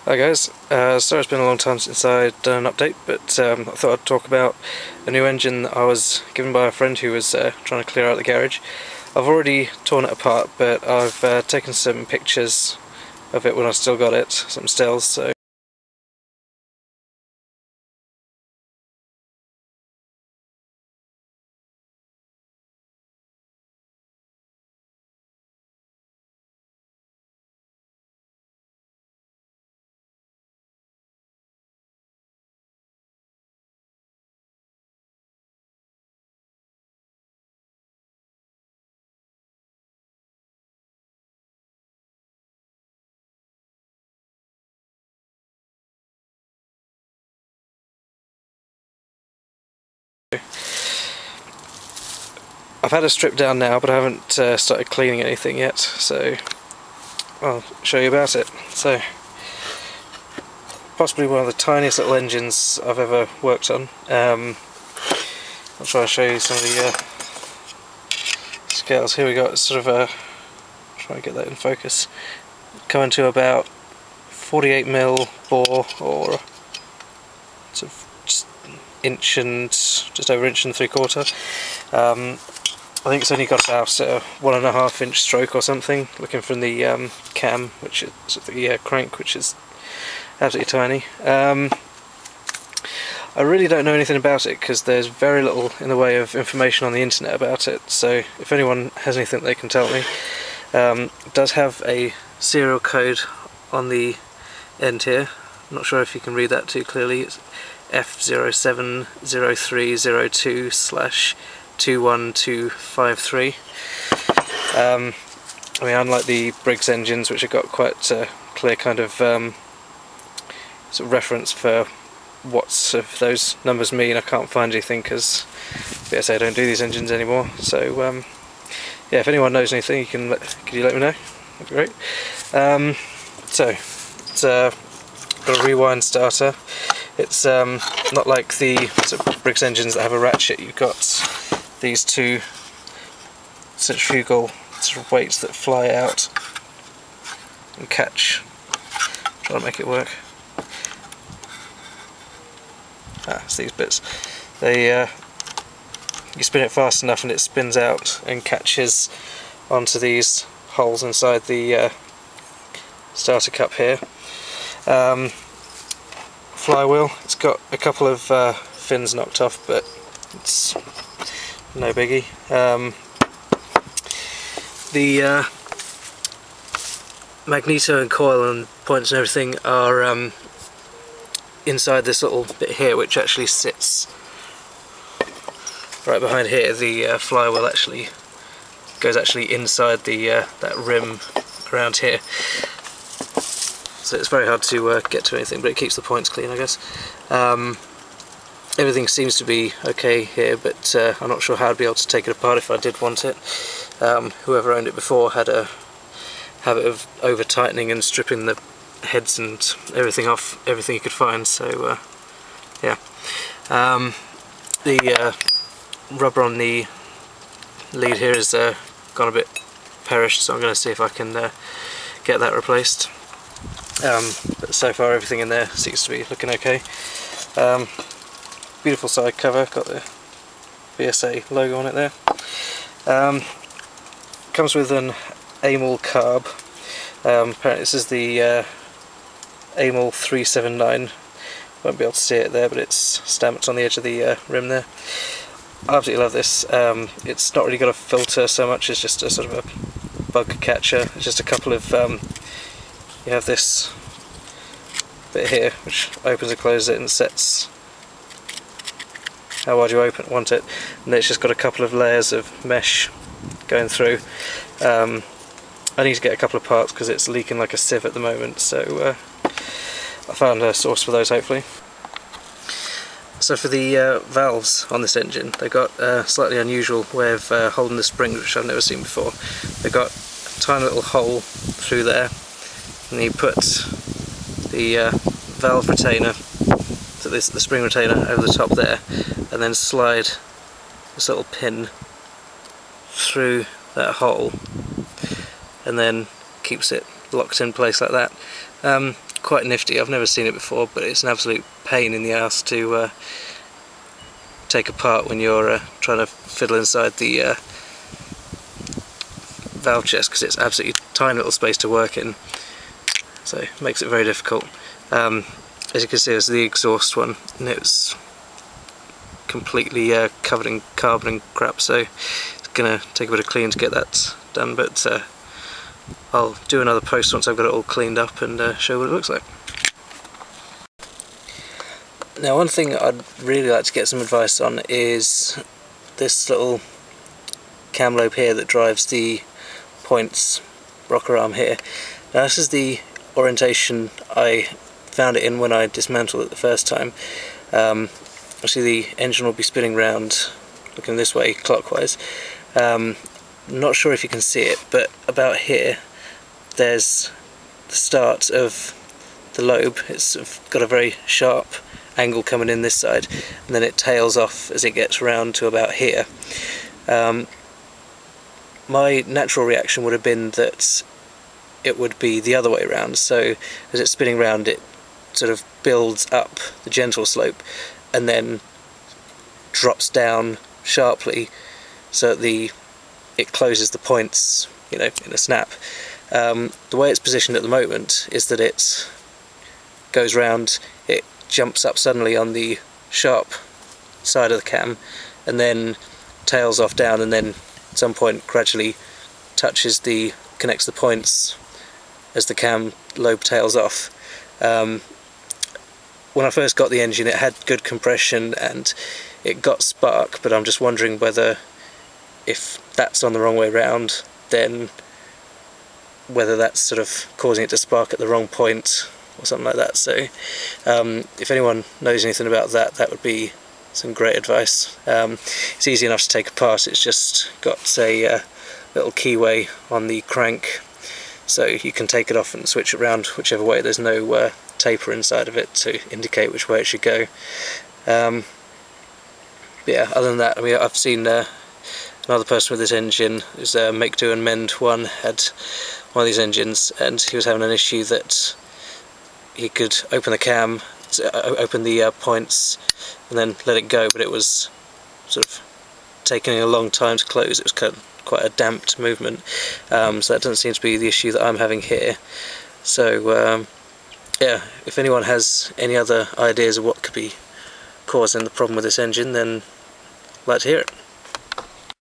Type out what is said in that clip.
Hi guys, sorry it's been a long time since I'd done an update, but I thought I'd talk about a new engine that I was given by a friend who was trying to clear out the garage. I've already torn it apart, but I've taken some pictures of it when I've still got it, some stills, so I've had a strip down now, but I haven't started cleaning anything yet, so I'll show you about it. So, possibly one of the tiniest little engines I've ever worked on. I'll try and show you some of the scales. Here we got sort of a, try and get that in focus, coming to about 48mm bore, or sort of just over inch and 3/4. I think it's only got about a 1.5 inch stroke or something, looking from the cam, which is the crank, which is absolutely tiny. I really don't know anything about it because there's very little in the way of information on the internet about it, so if anyone has anything they can tell me. It does have a serial code on the end here. I'm not sure if you can read that too clearly. It's F070302/21253. I mean, unlike the Briggs engines, which have got quite a clear kind of sort of reference for what those numbers mean, I can't find anything because BSA don't do these engines anymore. So yeah, if anyone knows anything, could you let me know? That'd be great. So it's got a rewind starter. It's not like the sort of Briggs engines that have a ratchet. You've got these two centrifugal sort of weights that fly out and catch. Try to make it work. It's these bits. They you spin it fast enough and it spins out and catches onto these holes inside the starter cup here. Flywheel, it's got a couple of fins knocked off, but it's no biggie. The magneto and coil and points and everything are inside this little bit here, which actually sits right behind here. The flywheel actually goes inside the that rim around here. So it's very hard to get to anything, but it keeps the points clean, I guess. Everything seems to be okay here, but I'm not sure how I'd be able to take it apart if I did want it. Whoever owned it before had a habit of over-tightening and stripping the heads and everything off everything you could find, so yeah. The rubber on the lead here has gone a bit perished, so I'm going to see if I can get that replaced. But so far everything in there seems to be looking okay. Beautiful side cover, got the BSA logo on it there. Comes with an amyl carb. Apparently this is the amyl 379. Won't be able to see it there, but it's stamped on the edge of the rim there. I absolutely love this. It's not really got a filter so much as just a sort of a bug catcher. It's just a couple of you have this bit here which opens and closes it and sets how wide you want it, and then it's just got a couple of layers of mesh going through. I need to get a couple of parts because it's leaking like a sieve at the moment, so I found a source for those hopefully. So for the valves on this engine, they've got a slightly unusual way of holding the spring, which I've never seen before. They've got a tiny little hole through there, and you put the valve retainer, so the spring retainer, over the top there, and then slide this little pin through that hole, and then keeps it locked in place like that. quite nifty. I've never seen it before, but it's an absolute pain in the ass to take apart when you're trying to fiddle inside the valve chest, because it's absolutely tiny little space to work in, so it makes it very difficult. As you can see, it's the exhaust one, and it was completely covered in carbon and crap, so it's gonna take a bit of clean to get that done, but I'll do another post once I've got it all cleaned up and show what it looks like. Now, one thing I'd really like to get some advice on is this little cam lobe here that drives the points rocker arm here. Now, this is the orientation I found it in when I dismantled it the first time. Obviously the engine will be spinning round looking this way clockwise. Not sure if you can see it, but about here there's the start of the lobe. It's sort of got a very sharp angle coming in this side, and then it tails off as it gets round to about here. My natural reaction would have been that it would be the other way around, so as it's spinning round it sort of builds up the gentle slope and then drops down sharply so that it closes the points, you know, in a snap. The way it's positioned at the moment is that it goes round, it jumps up suddenly on the sharp side of the cam and then tails off down, and then at some point gradually connects the points as the cam lobe tails off. When I first got the engine it had good compression and it got spark, but I'm just wondering whether, if that's on the wrong way round, then whether that's sort of causing it to spark at the wrong point or something like that. So if anyone knows anything about that, that would be some great advice. It's easy enough to take apart, it's just got a little keyway on the crank, so you can take it off and switch it around whichever way. There's no taper inside of it to indicate which way it should go. Yeah, other than that, I mean, I've seen another person with this engine, who's Make Do and Mend 1, had one of these engines, and he was having an issue that he could open the cam, open the points and then let it go, but it was sort of taking a long time to close. It was quite a damped movement, so that doesn't seem to be the issue that I'm having here. So yeah, if anyone has any other ideas of what could be causing the problem with this engine, then I'd like to hear it.